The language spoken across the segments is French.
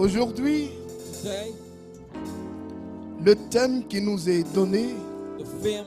Aujourd'hui, Today, le thème qui nous est donné the theme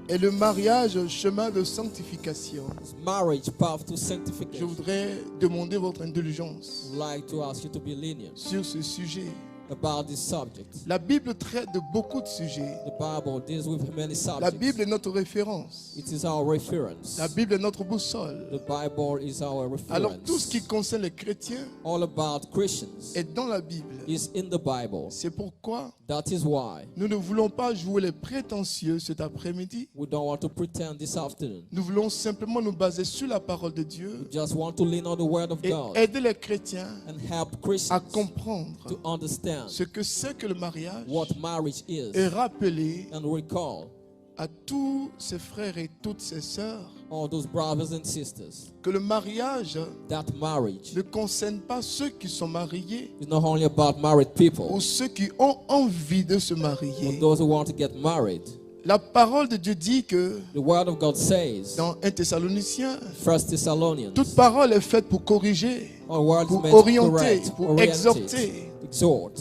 est le mariage, chemin de sanctification. is marriage, path to Je sanctification. voudrais demander votre indulgence I would like to ask you to be lenient sur ce sujet. about this subject. La Bible traite de beaucoup de sujets. The Bible deals with many La subjects. Bible est notre référence. It is our reference. La Bible est notre boussole. The Bible is our Alors tout ce reference. qui concerne les chrétiens All about Christians est dans la Bible. is in the Bible. C'est pourquoi That is why nous ne voulons pas jouer les prétentieux cet après-midi. we don't want to pretend this afternoon. Nous voulons simplement nous baser sur la parole de We Dieu just want to lean on the Word of et God aider les chrétiens and help à Christians comprendre to understand ce que c'est que le mariage what marriage is et rappeler and recall à tous ses frères et toutes ses sœurs all those brothers and sisters que le mariage that marriage ne concerne pas ceux qui sont mariés is not only about married people ou ceux qui ont envie de se but marier. those who want to get married. La parole de Dieu dit que The Word of God says, dans 1 Thessaloniciens, 1 Thessalonians, toute parole est faite pour corriger, all words pour meant to orienter, correct, pour orientate, exhorter. exhort.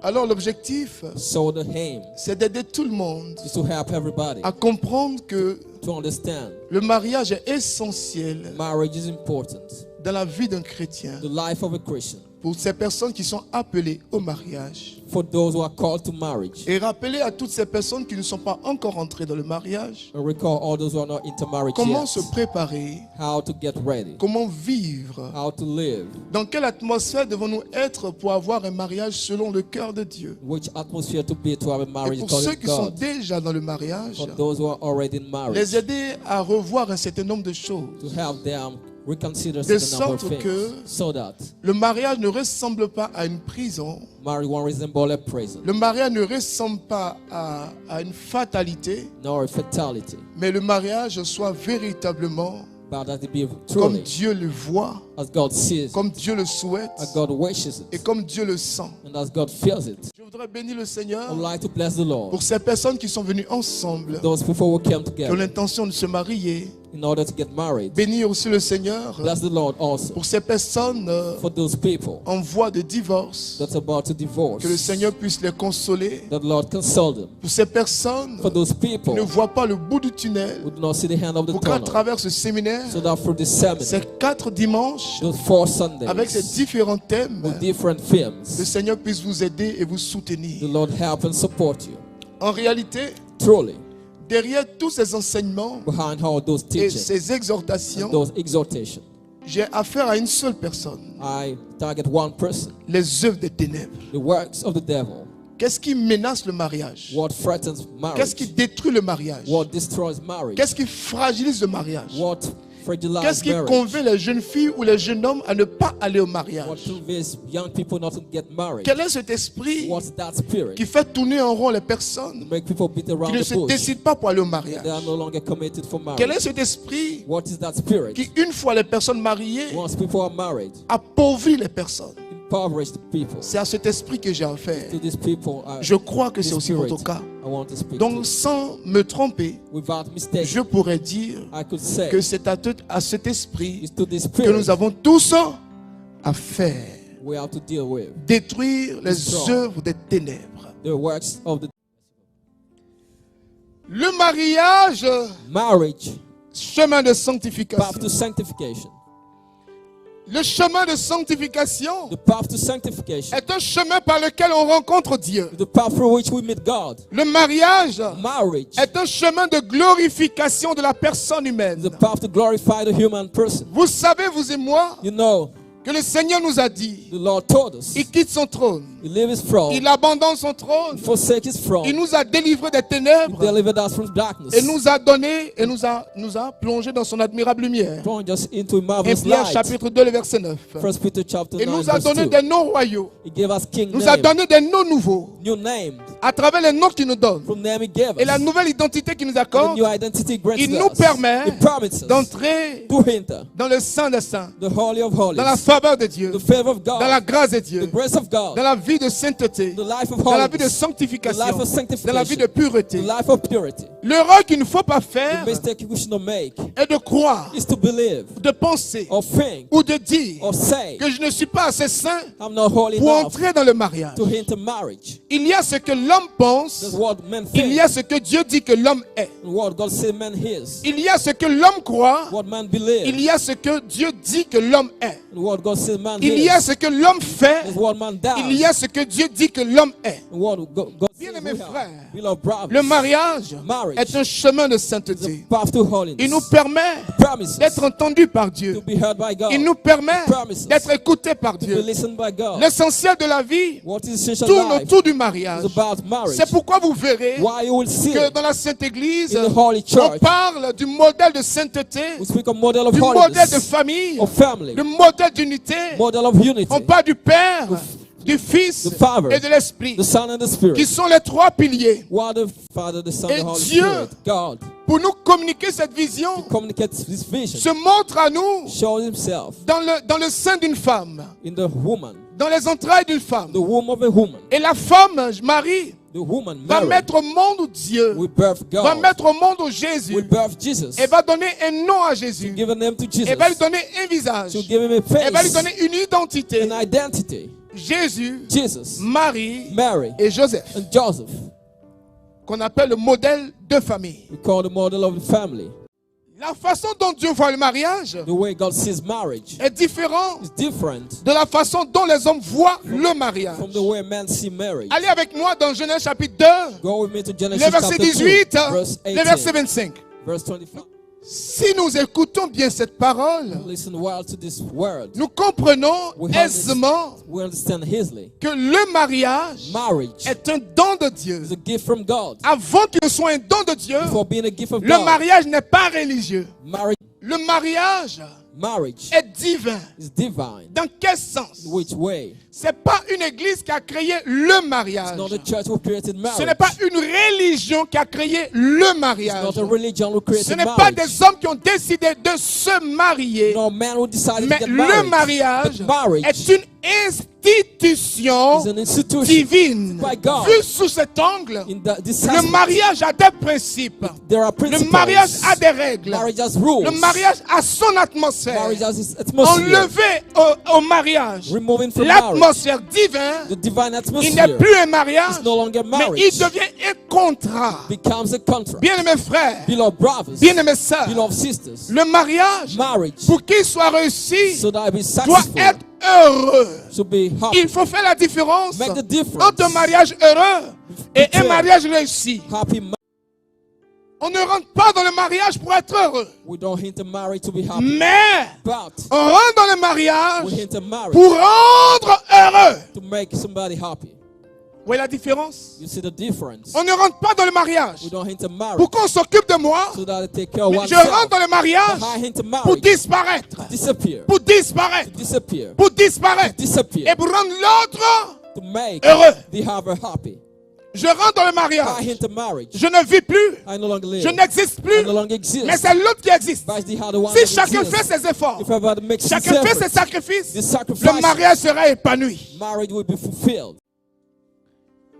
Alors l'objectif, So the aim c'est d'aider tout le monde is to help everybody à comprendre que to understand le mariage est essentiel marriage is important. dans la vie d'un chrétien. The life of a Christian. Pour ces personnes qui sont appelées au mariage. For those who are called to marriage. Et rappeler à toutes ces personnes qui ne sont pas encore entrées dans le mariage, And recall all those who are not into marriage comment yet. se préparer, How to get ready. comment vivre, How to live. dans quelle atmosphère devons-nous être pour avoir un mariage selon le cœur de Dieu. Which atmosphere to be to have a Et marriage pour ceux according qui to sont God. déjà dans le mariage, For those who are already in marriage. les aider à revoir un certain nombre de choses. To help them reconsider De certain number of sorte things. que So that le mariage ne ressemble pas à une prison. marriage won't resemble a prison. Le mariage ne ressemble pas à une fatalité, Nor a fatality. mais le mariage soit véritablement But that it be comme truly Dieu le voit, as God sees it, comme Dieu le souhaite as God wishes et it, comme Dieu le sent. and as God feels it. Je voudrais bénir le I Seigneur would like to bless the Lord. pour ces personnes qui sont venues ensemble, Those people who came qui ont together l'intention de se marier. in order to get married. Bénir aussi le Seigneur Bless the Lord also pour ces personnes for those people en voie de divorce, that's about to divorce. que le Seigneur puisse les consoler. That the Lord console them. Pour ces personnes For those qui people ne voient pas le bout du tunnel, who do not see the hand of the pour qu'à tunnel. travers ce séminaire, So that through this sermon, ces 4 dimanches, those 4 Sundays, avec ces différents thèmes, with different le themes, Seigneur puisse vous aider et vous the soutenir. Lord help and support you. En réalité, Truly, derrière tous ces enseignements behind all those et teachings ces and exhortations, those exhortations, j'ai affaire à une seule personne, I target one person, les œuvres des ténèbres. the works of the devil. Qu'est-ce qui menace le mariage? What threatens Qu'est-ce qui marriage? détruit le mariage? What destroys marriage? Qu'est-ce qui fragilise le mariage? What fragilizes Qu'est-ce qui marriage? convainc les jeunes filles ou les jeunes hommes à ne pas aller au What mariage? convinces young people not to get married? Quel est cet esprit What's that spirit qui fait tourner en rond les to personnes make people beat qui around ne the se bush? décident pas pour aller au They mariage? are no longer committed for Quel est marriage. cet esprit What is that spirit? qui, une fois les personnes mariées, Once people are married, appauvrit les personnes? impoverish the people. C'est à cet esprit que j'ai affaire. To these people, Je crois que this c'est aussi spirit votre cas. I want to speak Donc, to. sans me tromper, Without mistake, je pourrais dire I could say que c'est à cet esprit it's to this que spirit nous avons tous à faire. we have to deal with Détruire les Destroy. œuvres des ténèbres. the works of the Le mariage, marriage, chemin de path sanctification. to sanctification. Le chemin de sanctification The path to sanctification, est un chemin par lequel on rencontre Dieu. the path through which we meet God. Le mariage Marriage, est un chemin de glorification de la personne humaine. the path to glorify the human person. Vous savez, vous et moi, You know, que le Seigneur nous a dit, the Lord told us il quitte son trône, He leave His throne, il abandonne son trône, forsake His throne, il nous a délivrés des He ténèbres delivered us from darkness, et nous a donné et nous a plongé dans son admirable lumière. plunged us into a 1 marvelous Pierre light. chapitre 2, le verset 9. 1 Peter chapter Et 9, nous a verse donné 2. des noms royaux, He gave us king nous a name, donné des noms nouveaux new names, à travers les noms qu'il nous donne from name He gave et la us, nouvelle identité qu'il nous the accorde. new identity granted Il nous us. permet He promises d'entrer to enter dans le Saint des Saints, the Holy of Holies, dans la faveur de Dieu, the favor of dans la God, grâce de the Dieu, grace of God, dans la vie de sainteté, the life of dans la vie de holiness, the sanctification, life of dans la vie de sanctification, pureté. the life of purity. L'erreur qu'il ne faut pas The faire mistake we should not make est de croire, is to believe de penser or think ou de dire or say, que je ne suis pas assez saint I'm not holy pour enough entrer dans le mariage. to enter marriage. Il y a ce que l'homme pense, That's what men il think, y a ce que Dieu dit que l'homme est. and what God said man is, Il y a ce que l'homme croit, what man il believes, y a ce que Dieu dit que l'homme est. and what God said man Il y a is, ce que l'homme fait, is what man does, il y a ce que Dieu dit que l'homme est. and what God says Bien-aimés we have. frères, Beloved brothers, le mariage marriage est un chemin de is a sainteté. path to holiness. Il nous permet Promises d'être entendu par to Dieu. be heard by God, Il nous permet Promises d'être écouté par to be Dieu. listened by God. L'essentiel de la vie What is essential tourne life autour du is mariage. about marriage. C'est pourquoi vous verrez Why you will see que in dans la Sainte Église, the Holy on Church, parle du modèle de sainteté, we speak of model of du modèle de holiness, famille, of family, du modèle d'unité. model of unity, On parle du Père, du Fils the Father, et de l'Esprit, the Son and the qui Spirit. sont les trois piliers. What the Father, the Son, Et the Holy Dieu, Spirit, God, Pour nous communiquer cette vision, communicates this vision, se montre à nous shows himself dans le sein d'une femme, in the woman, dans les entrailles d'une femme. the womb of a woman. Et la femme, Marie, The woman, va Mary, mettre au monde Dieu, will birth va God, mettre au monde Jésus, will birth Jesus, et va donner un nom à Jésus, give a name to Jesus, et va lui donner un visage, to give him a et va lui face, donner une identité. an identity. Jésus, Jesus, Marie Mary, et Joseph, and Joseph, qu'on appelle le modèle de famille. we call the model of the family. La façon dont Dieu voit le mariage The way God sees marriage est différente is different de la façon dont les hommes voient le mariage. from the way men see marriage. Allez avec moi dans Genèse chapitre 2, Go with me to Genesis le verset chapter 18, 2, verse le verset 18, 25. verse 25. Si nous écoutons bien cette parole, Listen well to this word. nous comprenons We aisément understand easily. que le mariage Marriage est un don de Dieu. is a gift from God. Avant qu'il ne soit un don de Dieu, For being a gift of le God, mariage n'est pas religieux. marriage Le mariage est divin. is divine. Dans quel sens? In which way? C'est pas une église qui a créé le It's mariage. not a church who created Ce marriage. n'est pas une religion qui a créé le It's mariage. not a religion who Ce created n'est pas marriage. des hommes qui ont décidé de se marier. No man who decided Mais to get le married. mariage But marriage est une institution is an institution divine. by God. Vu sous cet angle, In this le aspect, mariage a des principes. there are Le principles. mariage a des règles. Marriage has rules. Le mariage a son atmosphère. Marriage has its atmosphere. Enlever au mariage Removing from marriage l'atmosphère divine, the divine il atmosphere. n'est plus un mariage, It's no longer mais marriage. il devient un contrat. Becomes a contract. Bien-aimés frères, Beloved brothers, bien-aimés sœurs, beloved sisters, le mariage, marriage, pour qu'il soit réussi, so that I be doit successful, être heureux. should be happy. Il faut faire la différence Make the difference. entre un mariage heureux et un Between mariage réussi. Happy On ne rentre pas dans le mariage pour être heureux, we don't enter marriage to be happy, mais but on rentre dans le mariage we enter marriage pour rendre heureux. to make somebody happy. Vous voyez la différence? You see the difference? On ne rentre pas dans le mariage We don't enter marriage pour qu'on s'occupe de moi, so that I take care of mais je oneself. rentre dans le mariage But I enter pour marriage disparaître, disappear, pour disparaître, disappear, pour disparaître, et disappear, pour rendre l'autre to make heureux. the other happy. Je rentre dans le I mariage, enter marriage. je ne vis plus, I no longer live. je n'existe I plus, no longer exist. mais c'est l'autre qui existe. But it's the other one Si that chacun exists. fait ses efforts, If everybody makes his chacun fait ses efforts, sacrifices, the le sacrifice, mariage sera épanoui. marriage will be fulfilled.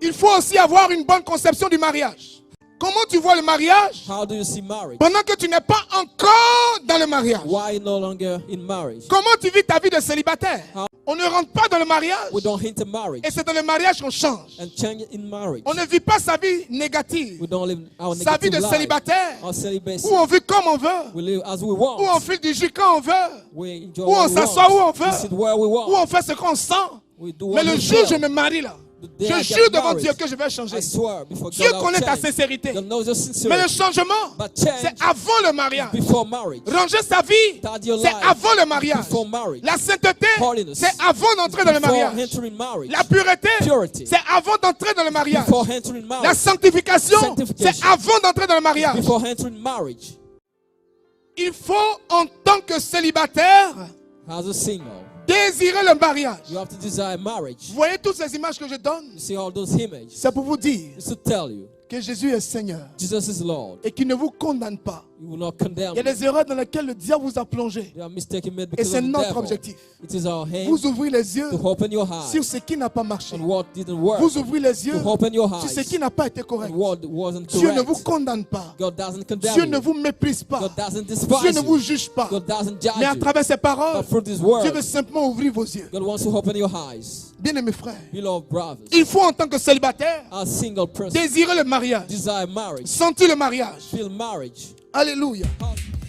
Il faut aussi avoir une bonne conception du mariage. Comment tu vois le mariage How do you see marriage? pendant que tu n'es pas encore dans le mariage? Why no longer in marriage? Comment tu vis ta vie de célibataire? How- On ne rentre pas dans le mariage We don't enter marriage et c'est dans le mariage qu'on change. and change in marriage. On ne vit pas sa vie négative, We don't live our sa vie negative de life. célibataire, Our celibacy. où on vit comme on veut, We live as we où on want. file du jus quand on veut, We enjoy où on what we s'assoit où on want. veut, We sit where we où want. on fait ce qu'on sent. We do Mais what le we jour où je feel. me marie là, The day I je get jure devant married, Dieu que je vais changer. I swear before Dieu God I'll connaît ta change. sincérité. God knows your Mais le sincerity. changement, But change c'est avant le mariage. before marriage. Ranger sa vie, Start your c'est life avant le mariage. before marriage. La sainteté, Holiness. c'est avant d'entrer dans le Before mariage. entering marriage. La pureté, Purity. c'est avant d'entrer dans le mariage. Before entering La marriage. sanctification, Sanctification. c'est avant d'entrer dans le mariage. Before entering marriage. Il faut, en tant que célibataire, As a single, désirer le mariage. you have to desire marriage. Vous voyez toutes ces images que je donne? You see all those images. C'est pour vous dire It's to tell you que Jésus est Seigneur Jesus is Lord. et qu'il ne vous condamne pas. He will not condemn Il y a you. des erreurs dans lesquelles le diable vous a plongé. There are mistakes made Et because c'est of the notre devil. objectif. It is our aim Vous ouvrez les yeux to open your eyes sur ce qui n'a pas marché. on what didn't work. Vous ouvrez les yeux To open your sur ce eyes qui n'a pas été correct. on what wasn't Dieu ne vous correct. condamne pas. God doesn't condemn Dieu ne you. vous méprise pas. God doesn't Dieu despise ne vous you. juge pas. God doesn't judge Mais à you. travers ces paroles, But through this Dieu word, veut simplement ouvrir vos yeux. God wants to open your eyes. Bien-aimés frères, Beloved brothers, il faut en tant que célibataire a single person désirer le mariage, desire marriage, sentir le mariage. feel marriage. Alléluia. Hallelujah.